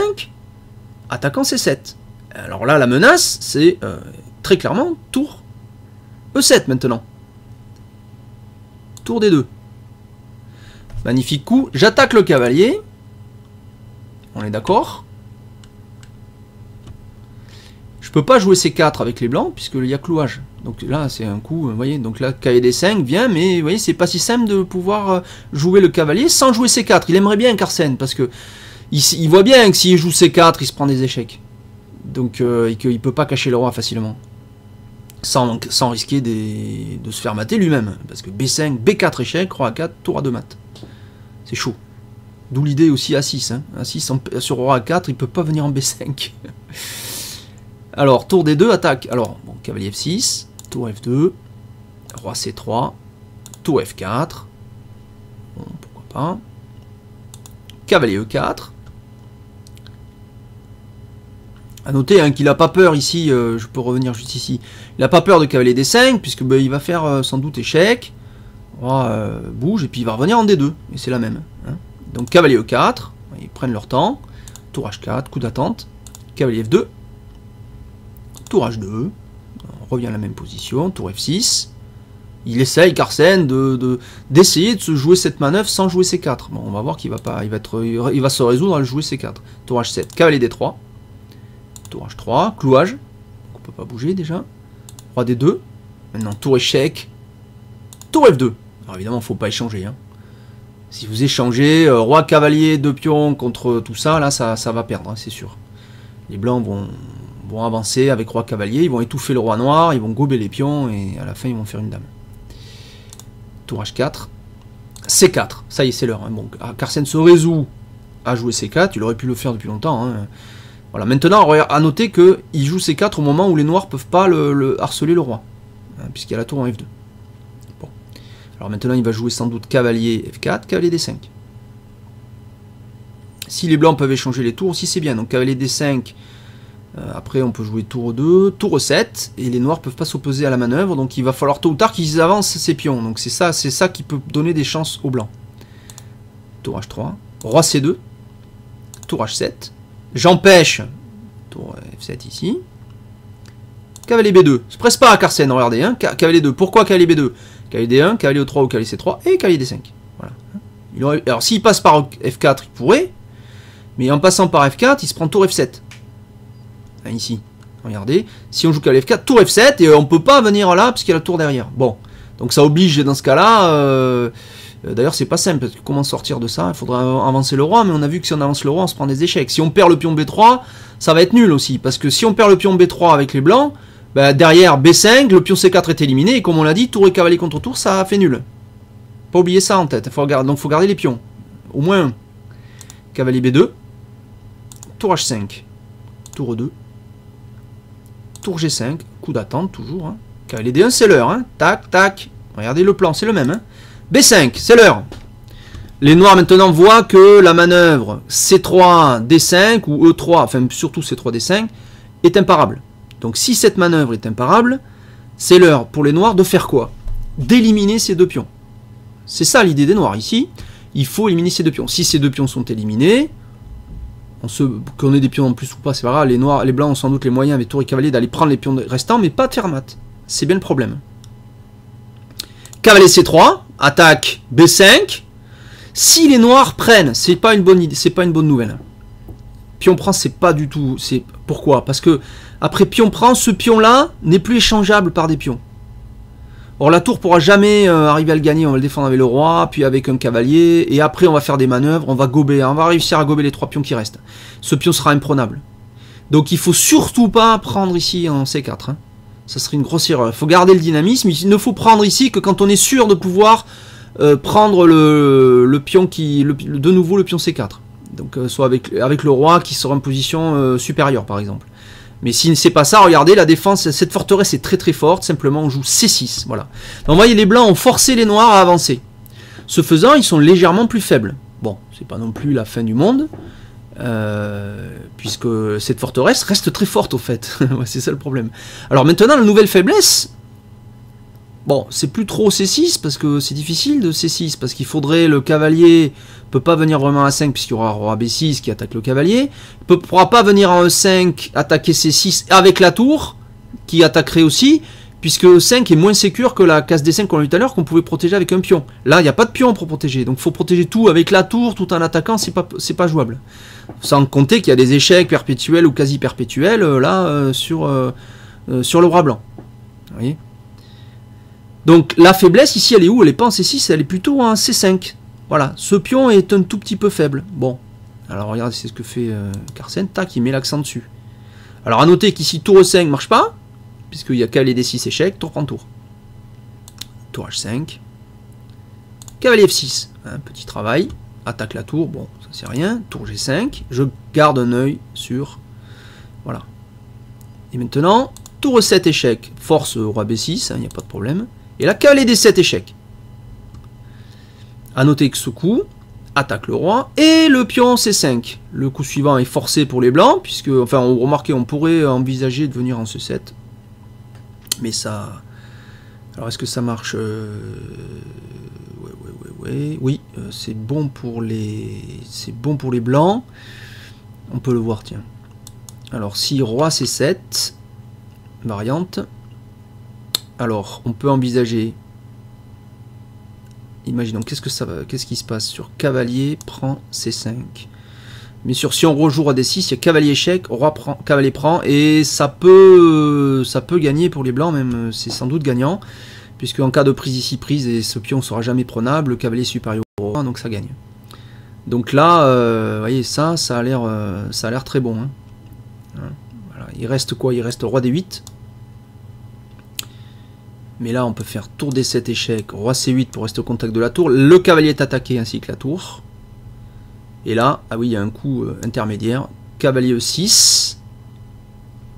attaquant C7. Alors là, la menace, c'est très clairement tour E7 maintenant. Tour D2. Magnifique coup. J'attaque le cavalier. On est d'accord. Je peux pas jouer C4 avec les blancs, puisqu'il y a clouage. Donc là, c'est un coup, vous voyez, donc là, cavalier D5 vient, mais vous voyez, c'est pas si simple de pouvoir jouer le cavalier sans jouer C4. Il aimerait bien Carsen, parce que il voit bien que s'il joue C4, il se prend des échecs. Donc, et qu'il peut pas cacher le roi facilement. Sans risquer de se faire mater lui-même. Parce que B5, B4 échec, roi A4, tour A2 mat. C'est chaud. D'où l'idée aussi A6. Hein. A6 sur roi A4, il peut pas venir en B5. Alors, tour D2, attaque. Alors, bon, cavalier F6, tour F2, roi C3, tour F4. Bon, pourquoi pas. Cavalier E4. A noter hein, qu'il n'a pas peur ici, je peux revenir juste ici. Il n'a pas peur de cavalier D5, puisque il va faire sans doute échec. Roi bouge, et puis il va revenir en D2. Et c'est la même. Hein. Donc cavalier E4, ils prennent leur temps. Tour H4, coup d'attente. Cavalier F2. Tour H2, revient à la même position, tour F6. Il essaye, Carsen, d'essayer de se jouer cette manœuvre sans jouer C4. Bon, on va voir qu'il va pas, il va se résoudre à le jouer C4. Tour H7, cavalier D3. Tour H3, clouage. On peut pas bouger déjà. Roi D2. Maintenant, tour échec. Tour F2. Alors évidemment, il ne faut pas échanger. Hein. Si vous échangez roi, cavalier, 2 pions contre tout ça, là, ça va perdre, hein, c'est sûr. Les blancs vont avancer avec roi, cavalier. Ils vont étouffer le roi noir. Ils vont gober les pions. Et à la fin, ils vont faire une dame. Tour H4, C4, ça y est c'est l'heure. Hein. Bon, Carsen se résout à jouer C4, il aurait pu le faire depuis longtemps. Hein. Voilà. Maintenant, à noter qu'il joue C4 au moment où les noirs ne peuvent pas harceler le roi, hein, puisqu'il y a la tour en F2. Bon. Alors maintenant il va jouer sans doute cavalier F4, cavalier D5. Si les blancs peuvent échanger les tours aussi c'est bien, donc cavalier D5. Après on peut jouer tour 2, tour 7, et les noirs peuvent pas s'opposer à la manœuvre, donc il va falloir tôt ou tard qu'ils avancent ces pions, donc c'est ça qui peut donner des chances aux blancs. Tour H3, roi C2, tour H7, j'empêche, tour F7 ici, cavalier B2, se presse pas à Carsen, regardez, hein, cavalier 2, pourquoi cavalier B2? Cavalier D1, cavalier E3 ou cavalier C3, et cavalier D5, voilà. Alors s'il passe par F4, il pourrait, mais en passant par F4, il se prend tour F7. Ici, regardez, si on joue cavalier F4, tour F7, et on peut pas venir là, parce qu'il y a la tour derrière. Bon, donc ça oblige dans ce cas-là, d'ailleurs c'est pas simple, parce que comment sortir de ça? Il faudra avancer le roi, mais on a vu que si on avance le roi, on se prend des échecs. Si on perd le pion B3, ça va être nul aussi, parce que si on perd le pion B3 avec les blancs, bah, derrière B5, le pion C4 est éliminé, et comme on l'a dit, tour et cavalier contre tour, ça fait nul. Pas oublier ça en tête, donc il faut garder les pions, au moins un. Cavalier B2, tour H5, tour E2, tour G5, coup d'attente toujours. Hein. Cavalier D1, c'est l'heure. Hein. Tac, tac. Regardez le plan, c'est le même. Hein. B5, c'est l'heure. Les noirs maintenant voient que la manœuvre C3, D5 ou E3, enfin surtout C3, D5, est imparable. Donc si cette manœuvre est imparable, c'est l'heure pour les noirs de faire quoi? D'éliminer ces deux pions. C'est ça l'idée des noirs ici. Il faut éliminer ces deux pions. Si ces deux pions sont éliminés, qu'on ait des pions en plus ou pas, c'est pas grave, les blancs ont sans doute les moyens avec tour et cavalier d'aller prendre les pions restants, mais pas de faire mat. C'est bien le problème. Cavalier C3, attaque B5. Si les noirs prennent, c'est pas une bonne idée, c'est pas une bonne nouvelle. Pion prend, c'est pas du tout. Pourquoi? Parce que après pion prend, ce pion-là n'est plus échangeable par des pions. Or la tour pourra jamais arriver à le gagner, on va le défendre avec le roi, puis avec un cavalier, et après on va faire des manœuvres, on va réussir à gober les 3 pions qui restent. Ce pion sera imprenable. Donc il faut surtout pas prendre ici en C4. Hein. Ça serait une grosse erreur. Il faut garder le dynamisme, il ne faut prendre ici que quand on est sûr de pouvoir prendre le pion de nouveau le pion C4. Donc soit avec le roi qui sera en position supérieure par exemple. Mais si c'est pas ça, regardez, la défense, cette forteresse est très très forte, simplement on joue C6, voilà. Donc vous voyez, les blancs ont forcé les noirs à avancer. Ce faisant, ils sont légèrement plus faibles. Bon, c'est pas non plus la fin du monde, puisque cette forteresse reste très forte au fait. C'est ça le problème. Alors maintenant, la nouvelle faiblesse, bon, c'est plus trop C6, parce que c'est difficile de C6, parce qu'il faudrait le cavalier... peut pas venir vraiment à 5 puisqu'il y aura roi B6 qui attaque le cavalier. Il ne pourra pas venir en E5 attaquer C6 avec la tour qui attaquerait aussi, puisque E5 est moins sécure que la case D5 qu'on a vu tout à l'heure qu'on pouvait protéger avec un pion. Là, il n'y a pas de pion pour protéger, donc il faut protéger tout avec la tour tout en attaquant, c'est pas jouable. Sans compter qu'il y a des échecs perpétuels ou quasi perpétuels sur le roi blanc. Vous voyez? Donc la faiblesse ici, elle est où? Elle n'est pas en C6, elle est plutôt en C5. Voilà, ce pion est un tout petit peu faible. Bon, alors regardez, c'est ce que fait Carsen. Tac, il met l'accent dessus. Alors à noter qu'ici, tour E5 marche pas, puisqu'il y a cavalier D6 échec, tour prend tour. Tour H5. Cavalier F6, un petit travail. Attaque la tour, bon, ça c'est rien. Tour G5, je garde un œil sur... Voilà. Et maintenant, tour E7 échec, force roi B6, il n'y a pas de problème. Et là, cavalier D7 échec. A noter que ce coup attaque le roi et le pion C5. Le coup suivant est forcé pour les blancs, puisque, enfin, remarquez, on pourrait envisager de venir en C7. Mais ça... Alors, est-ce que ça marche Oui, c'est bon pour les blancs. On peut le voir, tiens. Alors, si roi C7, variante, Alors, on peut envisager... Imaginons, qu'est-ce qui se passe sur cavalier prend C5. Bien sûr, si on rejoue roi D6, il y a cavalier échec, roi prend, cavalier prend, et ça peut gagner pour les blancs, même c'est sans doute gagnant, puisque en cas de prise ici, prise, et ce pion ne sera jamais prenable, le cavalier supérieur au roi, donc ça gagne. Donc là, vous voyez, ça a l'air très bon. Hein. Voilà. Il reste quoi? Il reste roi D8. Mais là, on peut faire tour D7 échec, roi C8 pour rester au contact de la tour. Le cavalier est attaqué ainsi que la tour. Et là, ah oui, il y a un coup intermédiaire. Cavalier E6.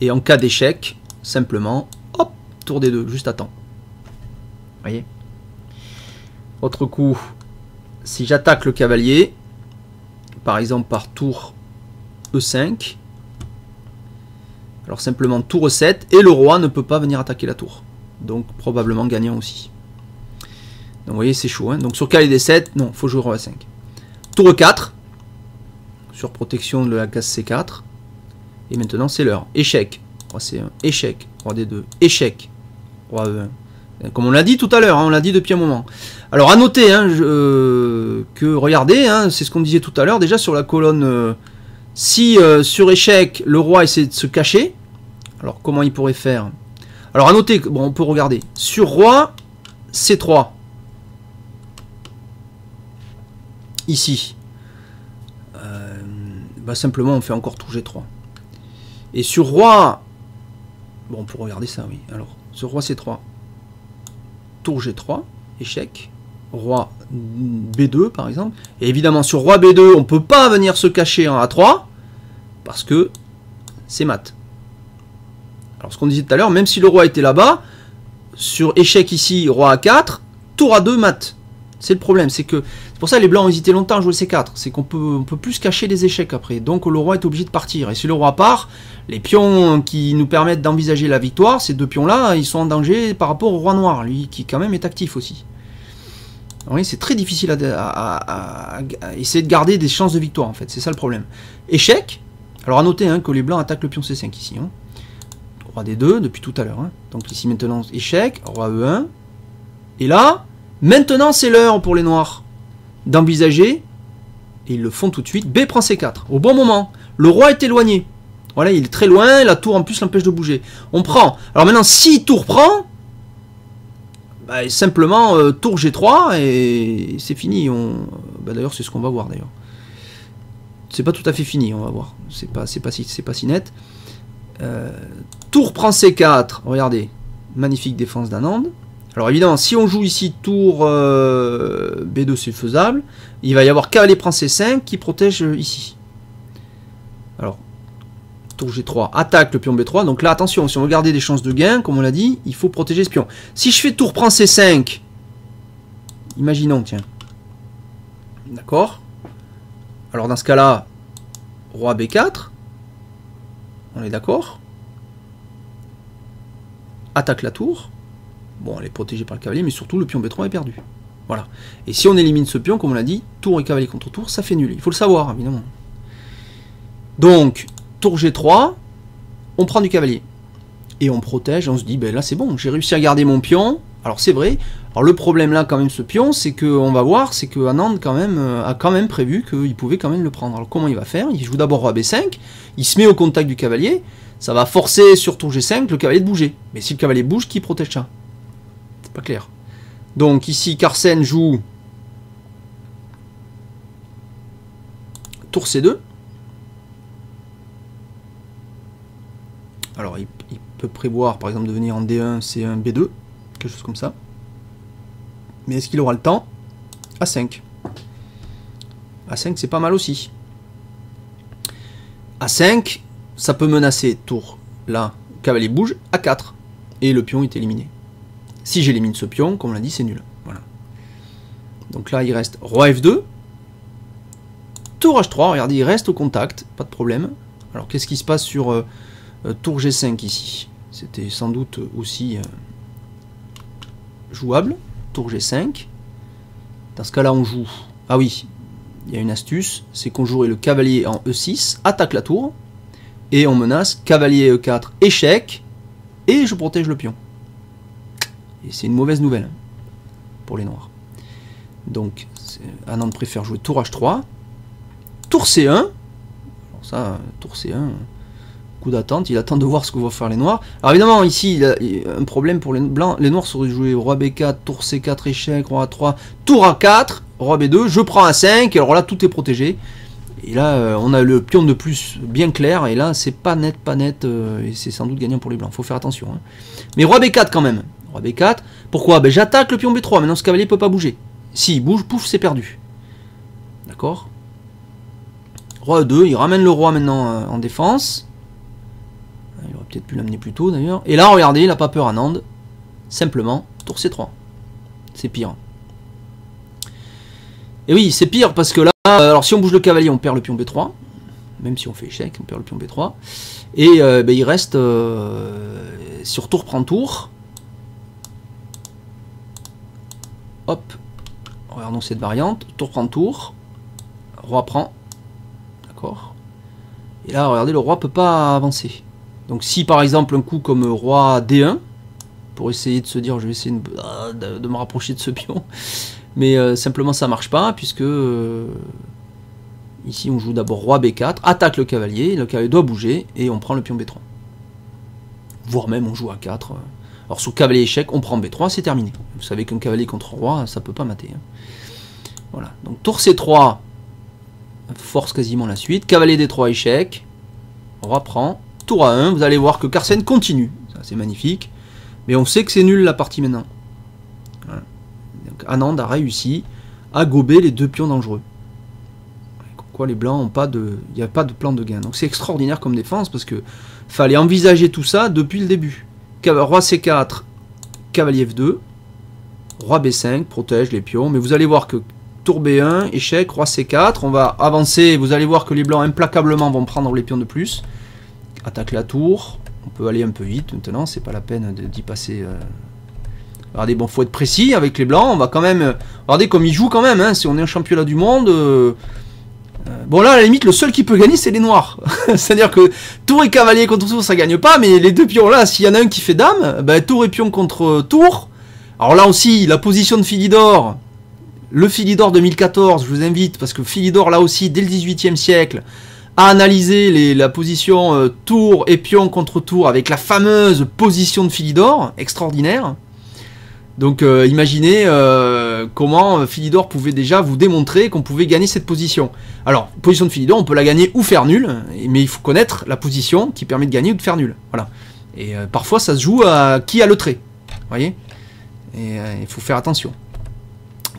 Et en cas d'échec, simplement, hop, tour D2, juste à temps. Vous voyez? Autre coup, si j'attaque le cavalier, par exemple par tour E5, alors simplement tour E7, et le roi ne peut pas venir attaquer la tour. Donc probablement gagnant aussi. Donc vous voyez, c'est chaud. Hein. Donc sur cavalier D7, non, il faut jouer roi E5. Tour E4. Sur protection de la case C4. Et maintenant c'est l'heure. Échec. Roi C1. Échec. Roi D2. Échec. Roi E1. Comme on l'a dit tout à l'heure, hein, on l'a dit depuis un moment. Alors à noter hein, que, regardez, hein, c'est ce qu'on disait tout à l'heure, déjà sur la colonne, si sur échec, le roi essaie de se cacher, alors comment il pourrait faire? Alors à noter, bon, on peut regarder, sur roi C3, ici, bah simplement on fait encore tour G3. Et sur roi, bon on peut regarder ça, oui, alors sur roi C3, tour G3, échec, roi B2 par exemple, et évidemment sur roi B2 on ne peut pas venir se cacher en A3, parce que c'est mat. Alors ce qu'on disait tout à l'heure, même si le roi était là-bas, sur échec ici, roi A4, tour A2 mat. C'est le problème, c'est que c'est pour ça que les blancs ont hésité longtemps à jouer C4, c'est qu'on peut plus se cacher les échecs après, donc le roi est obligé de partir, et si le roi part, les pions qui nous permettent d'envisager la victoire, ces deux pions-là, ils sont en danger par rapport au roi noir, lui, qui quand même est actif aussi. Oui, c'est très difficile à essayer de garder des chances de victoire, en fait, c'est ça le problème. Échec, alors à noter hein, que les blancs attaquent le pion C5 ici, hein. Roi D2 depuis tout à l'heure, hein. Donc ici maintenant échec, roi E1, et là, maintenant c'est l'heure pour les noirs d'envisager, et ils le font tout de suite, B prend C4, au bon moment, le roi est éloigné. Voilà, il est très loin, la tour en plus l'empêche de bouger. On prend. Alors maintenant, si tour prend, bah, simplement tour G3 et c'est fini. Bah, d'ailleurs, c'est ce qu'on va voir d'ailleurs. C'est pas tout à fait fini, on va voir. C'est pas si net. Tour prend C4, regardez. Magnifique défense d'Anand. Alors évidemment, si on joue ici tour B2, c'est faisable. Il va y avoir cavalier prend C5 qui protège ici. Alors, tour G3, attaque le pion B3. Donc là, attention, si on veut garder des chances de gain, comme on l'a dit, il faut protéger ce pion. Si je fais tour prend C5, imaginons, tiens. D'accord. Alors dans ce cas-là, roi B4. On est d'accord. Attaque la tour. Bon, elle est protégée par le cavalier, mais surtout le pion B3 est perdu. Voilà. Et si on élimine ce pion, comme on l'a dit, tour et cavalier contre tour, ça fait nul. Il faut le savoir, évidemment. Donc, tour G3, on prend du cavalier. Et on protège, on se dit, ben là c'est bon, j'ai réussi à garder mon pion. Alors c'est vrai, alors le problème là quand même ce pion, c'est que on va voir, c'est que Anand quand même, a quand même prévu qu'il pouvait quand même le prendre. Alors comment il va faire? Il joue d'abord roi B5, il se met au contact du cavalier, ça va forcer sur tour G5 le cavalier de bouger. Mais si le cavalier bouge, qui protège ça? C'est pas clair. Donc ici Carsen joue tour C2. Alors il peut prévoir par exemple de venir en D1, C1, B2, quelque chose comme ça. Mais est-ce qu'il aura le temps? A5. A5 c'est pas mal aussi. A5, ça peut menacer tour. Là, cavalier bouge, A4. Et le pion est éliminé. Si j'élimine ce pion, comme on l'a dit, c'est nul. Voilà. Donc là, il reste roi F2. Tour H3, regardez, il reste au contact, pas de problème. Alors qu'est-ce qui se passe sur tour G5 ici? C'était sans doute aussi jouable. Tour G5. Dans ce cas-là, on joue... Ah oui, il y a une astuce, c'est qu'on jouerait le cavalier en E6, attaque la tour, et on menace cavalier E4, échec, et je protège le pion. Et c'est une mauvaise nouvelle pour les noirs. Donc, Anand préfère jouer tour H3. Tour C1. Alors ça, tour C1, coup d'attente. Il attend de voir ce que vont faire les noirs. Alors évidemment, ici, il y a un problème pour les blancs. Les noirs seraient jouer roi B4, tour C4, échec, roi A3, tour A4, roi B2. Je prends A5. Et alors là, tout est protégé. Et là, on a le pion de plus bien clair. Et là, c'est pas net, et c'est sans doute gagnant pour les blancs. Faut faire attention. Hein. Mais roi B4 quand même. Roi B4. Pourquoi? Ben, j'attaque le pion B3. Maintenant, ce cavalier peut pas bouger. S'il bouge, pouf, c'est perdu. D'accord. Roi E2. Il ramène le roi maintenant en défense. Il aurait peut-être pu l'amener plus tôt d'ailleurs. Et là, regardez, il n'a pas peur Anand. Simplement, tour C3. C'est pire. Et oui, c'est pire parce que là, alors si on bouge le cavalier, on perd le pion B3. Même si on fait échec, on perd le pion B3. Et ben, il reste sur tour prend tour. Hop. Regardons cette variante. Tour prend tour. Roi prend. D'accord. Et là, regardez, le roi peut pas avancer. Donc si par exemple un coup comme roi D1, pour essayer de se dire je vais essayer de me rapprocher de ce pion. Mais simplement ça marche pas puisque ici on joue d'abord roi B4, attaque le cavalier doit bouger et on prend le pion B3. Voire même on joue A4. Alors sous cavalier échec on prend B3, c'est terminé. Vous savez qu'un cavalier contre roi ça peut pas mater. Hein. Voilà, donc tour C3 force quasiment la suite, cavalier D3 échec, roi prend, tour A1, vous allez voir que Carsen continue, ça c'est magnifique, mais on sait que c'est nul la partie maintenant. Voilà. Donc Anand a réussi à gober les deux pions dangereux. Quoi, les blancs ont pas de, il n'y a pas de plan de gain. Donc c'est extraordinaire comme défense parce que fallait envisager tout ça depuis le début. Roi C4, cavalier F2, roi B5 protège les pions, mais vous allez voir que tour B1, échec, roi C4, on va avancer. Vous allez voir que les blancs implacablement vont prendre les pions de plus. Attaque la tour. On peut aller un peu vite maintenant, c'est pas la peine d'y passer. Regardez, bon, faut être précis avec les blancs. On va quand même. Regardez comme ils jouent quand même. Hein, si on est un championnat du monde. Bon, là, à la limite, le seul qui peut gagner, c'est les noirs. C'est-à-dire que tour et cavalier contre tour, ça gagne pas. Mais les deux pions là, s'il y en a un qui fait dame, ben, tour et pion contre tour. Alors là aussi, la position de Philidor. Le Philidor 2014, je vous invite, parce que Philidor, là aussi, dès le 18e siècle. À analyser la position tour et pion contre tour avec la fameuse position de Philidor, extraordinaire. Donc imaginez comment Philidor pouvait déjà vous démontrer qu'on pouvait gagner cette position. Alors, position de Philidor, on peut la gagner ou faire nul, mais il faut connaître la position qui permet de gagner ou de faire nul. Voilà. Et parfois ça se joue à qui a le trait. Vous voyez. Et il faut faire attention.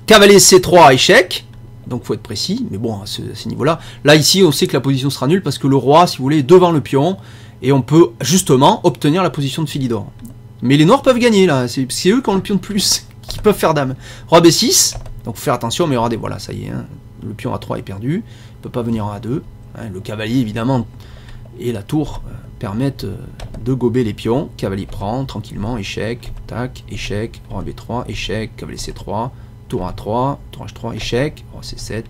Cavalier C3 échec. Donc il faut être précis, mais bon, à ce niveau-là. Là, ici, on sait que la position sera nulle parce que le roi, si vous voulez, est devant le pion. Et on peut, justement, obtenir la position de Philidor. Mais les noirs peuvent gagner, là. C'est eux qui ont le pion de plus, qui peuvent faire dame. Roi B6. Donc, faut faire attention, mais regardez, voilà, ça y est. Hein, le pion A3 est perdu. Il ne peut pas venir en A2. Hein, le cavalier, évidemment, et la tour permettent de gober les pions. Cavalier prend, tranquillement, échec, tac, échec, roi B3, échec, cavalier C3. Tour A3, tour H3, échec, roi C7,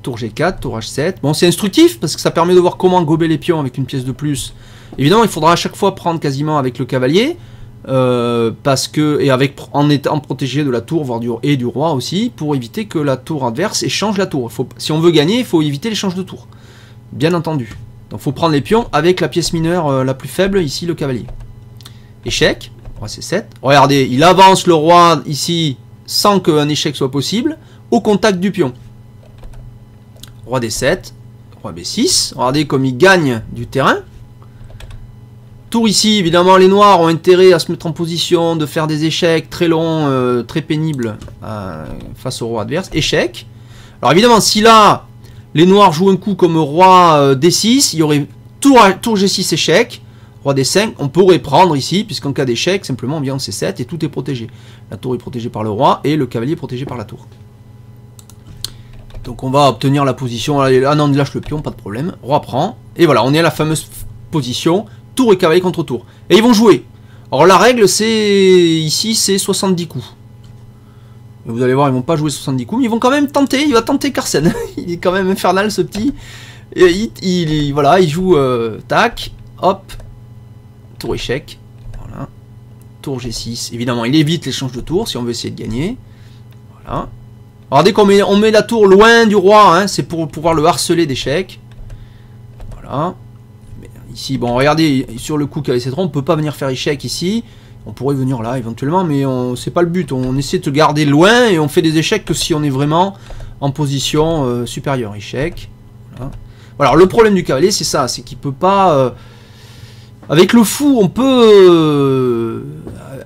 tour G4, tour H7. Bon, c'est instructif parce que ça permet de voir comment gober les pions avec une pièce de plus. Évidemment, il faudra à chaque fois prendre quasiment avec le cavalier, parce que, et en étant protégé de la tour, voire du roi aussi, pour éviter que la tour adverse échange la tour. Si on veut gagner, il faut éviter l'échange de tour. Bien entendu. Donc il faut prendre les pions avec la pièce mineure la plus faible, ici le cavalier. Échec, roi C7. Regardez, il avance le roi ici, sans qu'un échec soit possible, au contact du pion. Roi D7, roi B6, regardez comme il gagne du terrain. Tour ici, évidemment les noirs ont intérêt à se mettre en position, de faire des échecs très longs, très pénibles face au roi adverse. Échec. Alors évidemment, si là, les noirs jouent un coup comme roi D6, il y aurait tour G6 échec. Roi D5, on pourrait prendre ici, puisqu'en cas d'échec, simplement on vient en C7 et tout est protégé. La tour est protégée par le roi et le cavalier est protégé par la tour. Donc on va obtenir la position, Anand lâche le pion, pas de problème. Roi prend, et voilà, on est à la fameuse position, tour et cavalier contre tour. Et ils vont jouer. Alors la règle, c'est ici, c'est 70 coups. Et vous allez voir, ils vont pas jouer 70 coups, mais ils vont quand même tenter, il va tenter Carsen. Il est quand même infernal ce petit. Et voilà, il joue tac, hop. Tour échec, voilà. tour G6. Évidemment, il évite l'échange de tours si on veut essayer de gagner. Voilà. Alors dès qu'on met la tour loin du roi, hein, c'est pour pouvoir le harceler d'échecs. Voilà. Mais ici, bon, regardez, sur le coup qu'avec cette ronde, on ne peut pas venir faire échec ici. On pourrait venir là éventuellement, mais c'est pas le but. On essaie de te garder loin et on fait des échecs que si on est vraiment en position supérieure. Échec. Voilà. Alors le problème du cavalier, c'est ça, c'est qu'il peut pas... avec le fou, on peut...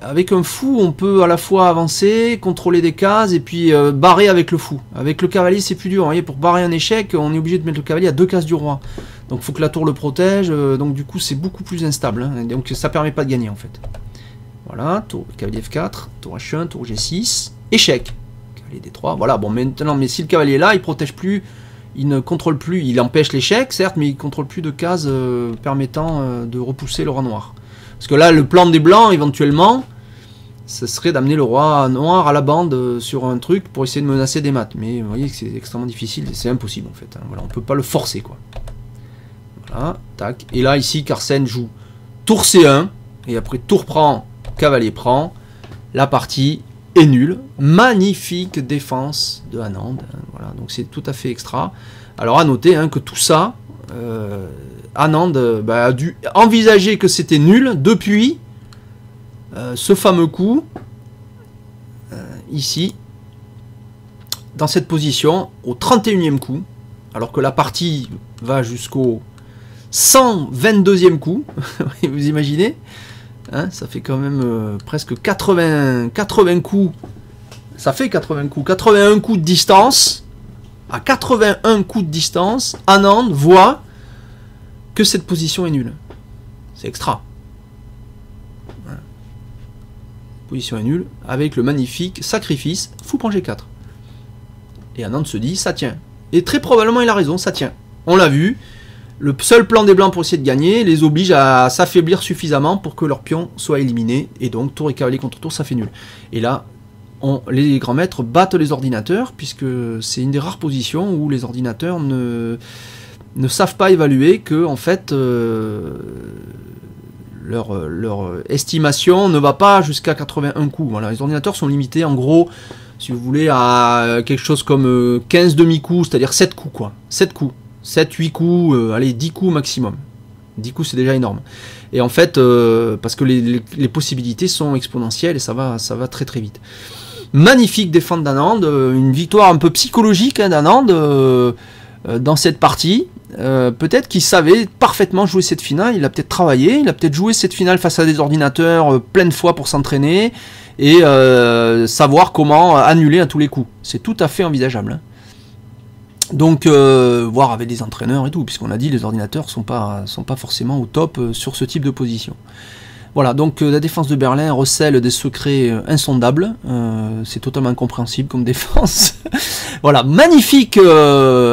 avec un fou, on peut à la fois avancer, contrôler des cases et puis barrer avec le fou. Avec le cavalier, c'est plus dur. Vous voyez, pour barrer un échec, on est obligé de mettre le cavalier à 2 cases du roi. Donc il faut que la tour le protège. Donc du coup, c'est beaucoup plus instable. Hein, donc ça permet pas de gagner en fait. Voilà, tour cavalier F4, tour H1, tour G6, échec. Cavalier D3, voilà, bon maintenant, mais si le cavalier est là, il protège plus, il ne contrôle plus, il empêche l'échec, certes, mais il contrôle plus de cases permettant de repousser le roi noir. Parce que là, le plan des blancs, éventuellement, ce serait d'amener le roi noir à la bande sur un truc pour essayer de menacer des mates. Mais vous voyez que c'est extrêmement difficile, c'est impossible en fait. Hein. Voilà, on peut pas le forcer, quoi. Voilà, tac. Et là, ici, Carsen joue tour C1, et après tour prend, cavalier prend, la partie est nulle. Magnifique défense de Anand. Voilà, donc c'est tout à fait extra. Alors à noter hein, que tout ça, Anand a dû envisager que c'était nul depuis ce fameux coup, ici, dans cette position, au 31e coup, alors que la partie va jusqu'au 122e coup, vous imaginez hein, ça fait quand même presque 80 coups, ça fait 80 coups, 81 coups de distance, à 81 coups de distance, Anand voit que cette position est nulle. C'est extra. Voilà. Position est nulle, avec le magnifique sacrifice, fou prend G4. Et Anand se dit, ça tient. Et très probablement il a raison, ça tient. On l'a vu. Le seul plan des blancs pour essayer de gagner les oblige à s'affaiblir suffisamment pour que leur pion soit éliminé. Et donc tour et cavalier contre tour, ça fait nul. Et là, les grands maîtres battent les ordinateurs, puisque c'est une des rares positions où les ordinateurs ne savent pas évaluer que en fait leur estimation ne va pas jusqu'à 81 coups. Voilà, les ordinateurs sont limités en gros, si vous voulez, à quelque chose comme 15 demi-coups, c'est-à-dire 7 coups quoi. 7 coups. 7, 8 coups, allez, 10 coups maximum. 10 coups, c'est déjà énorme. Et en fait, parce que les possibilités sont exponentielles et ça va très très vite. Magnifique défense d'Anand, une victoire un peu psychologique hein, d'Anand dans cette partie. Peut-être qu'il savait parfaitement jouer cette finale, il a peut-être travaillé, il a peut-être joué cette finale face à des ordinateurs plein de fois pour s'entraîner et savoir comment annuler à tous les coups. C'est tout à fait envisageable. Hein. Donc, voir avec des entraîneurs et tout, puisqu'on a dit les ordinateurs sont pas forcément au top sur ce type de position. Voilà, donc la défense de Berlin recèle des secrets insondables, c'est totalement incompréhensible comme défense. Voilà, magnifique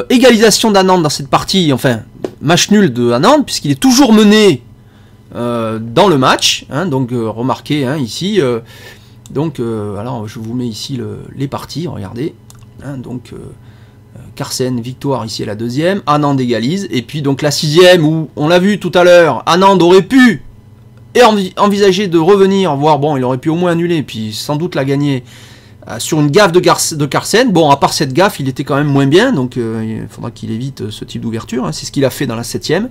égalisation d'Anand dans cette partie, enfin, match nul de Anand, puisqu'il est toujours mené dans le match, hein, donc remarquez hein, ici, alors je vous mets ici les parties, regardez, hein, donc... Carsen, victoire ici à la 2e, Anand égalise, et puis donc la 6e où, on l'a vu tout à l'heure, Anand aurait pu envisager de revenir, voire bon, il aurait pu au moins annuler, puis sans doute la gagner sur une gaffe de Carsen. Bon, à part cette gaffe, il était quand même moins bien, donc il faudra qu'il évite ce type d'ouverture, hein, c'est ce qu'il a fait dans la 7e,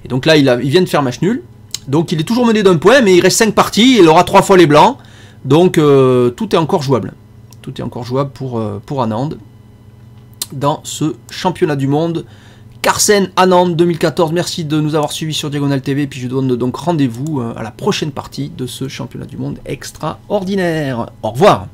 et donc là il vient de faire match nul, donc il est toujours mené d'un point, mais il reste 5 parties, il aura 3 fois les blancs, donc tout est encore jouable. Tout est encore jouable pour Anand dans ce championnat du monde. Carsen Anand 2014, merci de nous avoir suivis sur Diagonale TV, puis je donne donc rendez-vous à la prochaine partie de ce championnat du monde extraordinaire. Au revoir.